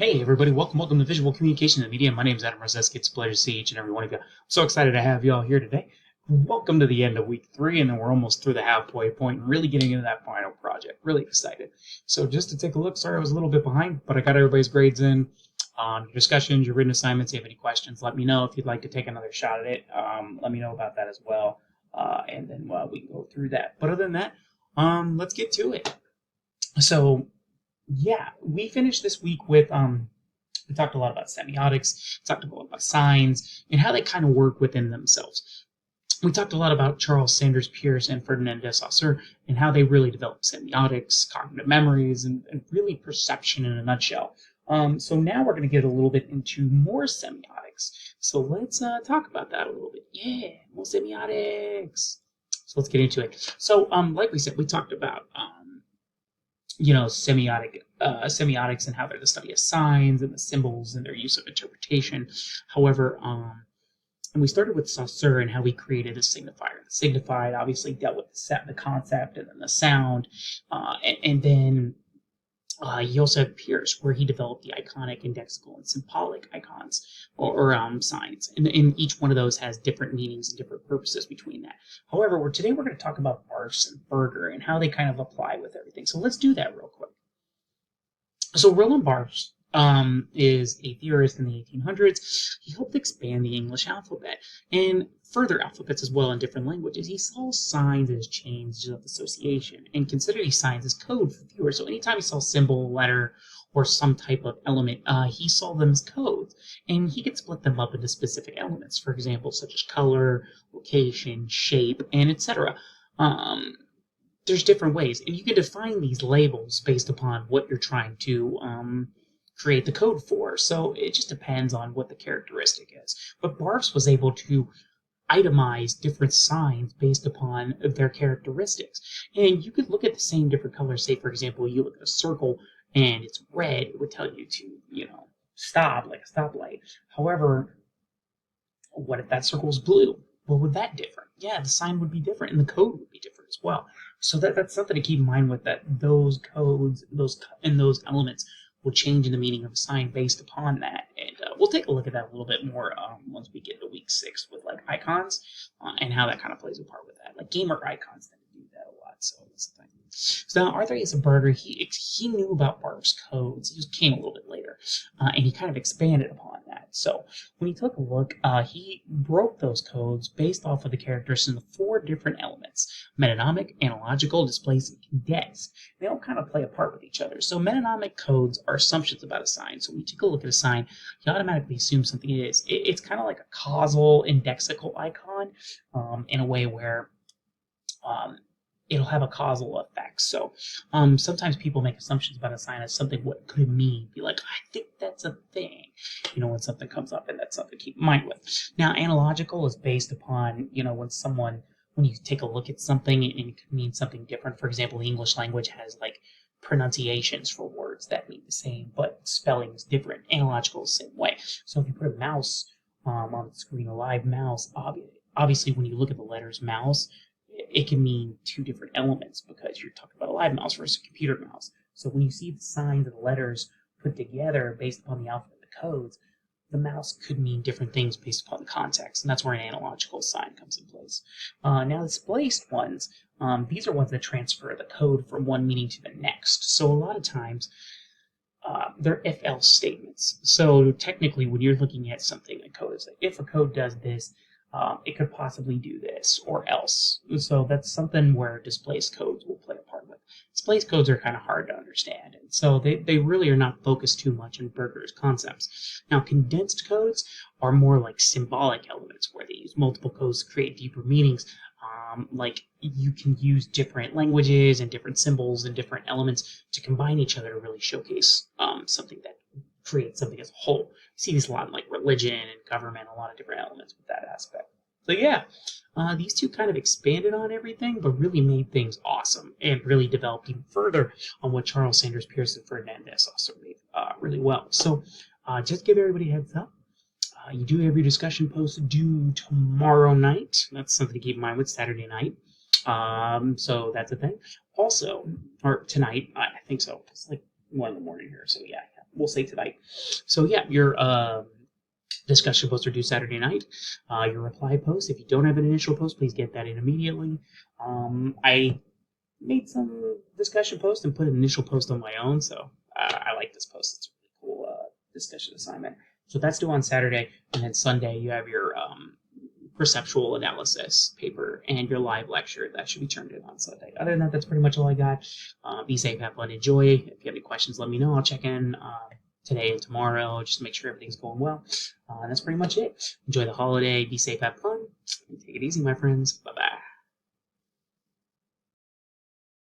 Hey everybody, welcome to Visual Communication and Media. My name is Adam Roseski. It's a pleasure to see each and every one of you. I'm so excited to have you all here today. Welcome to the end of week 3, and then we're almost through the halfway point and really getting into that final project. Really excited. So just to take a look, sorry I was a little bit behind, but I got everybody's grades in. Your discussions, your written assignments, if you have any questions, let me know. If you'd like to take another shot at it, let me know about that as well. And then we can go through that. But other than that, let's get to it. So yeah, we finished this week with we talked a lot about semiotics, talked a lot about signs, and how they kind of work within themselves. We talked a lot about Charles Sanders Peirce and Ferdinand de Saussure and how they really developed semiotics, cognitive memories, and really perception in a nutshell. So now we're going to get a little bit into more semiotics. So let's talk about that a little bit. Yeah, more semiotics. So let's get into it. So like we said, we talked about semiotics and how they're the study of signs and the symbols and their use of interpretation. However, and we started with Saussure and how he created a signifier. The signified obviously dealt with the concept and then the sound, and then you also have Peirce, where he developed the iconic, indexical, and symbolic icons or signs. And each one of those has different meanings and different purposes between that. However, today we're going to talk about Barfs and Berger and how they kind of apply with everything. So let's do that real quick. So Roland Barthes is a theorist in the 1800s. He helped expand the English alphabet and further alphabets as well in different languages. He saw signs as chains of association and considered these signs as code for viewers. So anytime he saw a symbol, letter, or some type of element, he saw them as codes. And he could split them up into specific elements, for example, such as color, location, shape, and etc. There's different ways, and you can define these labels based upon what you're trying to create the code for. So it just depends on what the characteristic is. But Barfs was able to itemize different signs based upon their characteristics. And you could look at the same different colors. Say, for example, you look at a circle and it's red, it would tell you to, stop, like a stoplight. However, what if that circle is blue? What would that differ? Yeah, the sign would be different and the code would be different as well. So that's something to keep in mind with that. Those codes, those elements will change in the meaning of a sign based upon that. And we'll take a look at that a little bit more once we get to week 6 with like icons and how that kind of plays a part with that. Like gamer icons tend to do that a lot. So that's the thing. So now Arthur A. Berger, he knew about Barfs codes. He just came a little bit later, and he kind of expanded upon that. So when he took a look, he broke those codes based off of the characteristics of 4 different elements: metonymic, analogical, displaced, and condensed. They all kind of play a part with each other. So metonymic codes are assumptions about a sign. So when you take a look at a sign, you automatically assume something it is. It's kind of like a causal, indexical icon in a way where it'll have a causal effect. So sometimes people make assumptions about a sign as something what could it mean. Be like, I think that's a thing. When something comes up, and that's something to keep in mind with. Now, analogical is based upon, when you take a look at something and it could mean something different. For example, the English language has like pronunciations for words that mean the same, but spelling is different. Analogical is the same way. So if you put a mouse on the screen, a live mouse, obviously when you look at the letters mouse, it can mean 2 different elements because you're talking about a live mouse versus a computer mouse. So when you see the signs and the letters put together based upon the alphabet and the codes, the mouse could mean different things based upon the context, and that's where an analogical sign comes in place. Now, displaced ones, these are ones that transfer the code from one meaning to the next. So a lot of times, they're if-else statements. So technically, when you're looking at something, a code is like, if a code does this, it could possibly do this or else. So that's something where displaced codes will play a part with. Displaced codes are kind of hard to understand, and so they really are not focused too much in Berger's concepts. Now, condensed codes are more like symbolic elements where they use multiple codes to create deeper meanings. Like you can use different languages and different symbols and different elements to combine each other to really showcase something that create something as a whole. You see this a lot in like religion and government, a lot of different elements with that aspect. So yeah, these two kind of expanded on everything, but really made things awesome and really developed even further on what Charles Sanders Peirce and Ferdinand de Saussure made really well. So just give everybody a heads up. You do have your discussion post due tomorrow night. That's something to keep in mind with Saturday night. So that's a thing. Also, or tonight, I think so. It's like 1 in the morning here, so yeah. we'll say tonight. So yeah, your discussion posts are due Saturday night. Your reply post, if you don't have an initial post, please get that in immediately. I made some discussion post and put an initial post on my own, so I like this post. It's a really cool discussion assignment. So that's due on Saturday, and then Sunday you have your perceptual analysis paper and your live lecture that should be turned in on Sunday. Other than that, that's pretty much all I got. Be safe, have fun, enjoy. If you have any questions, let me know. I'll check in today and tomorrow just to make sure everything's going well. That's pretty much it. Enjoy the holiday, be safe, have fun, and take it easy, my friends. Bye bye.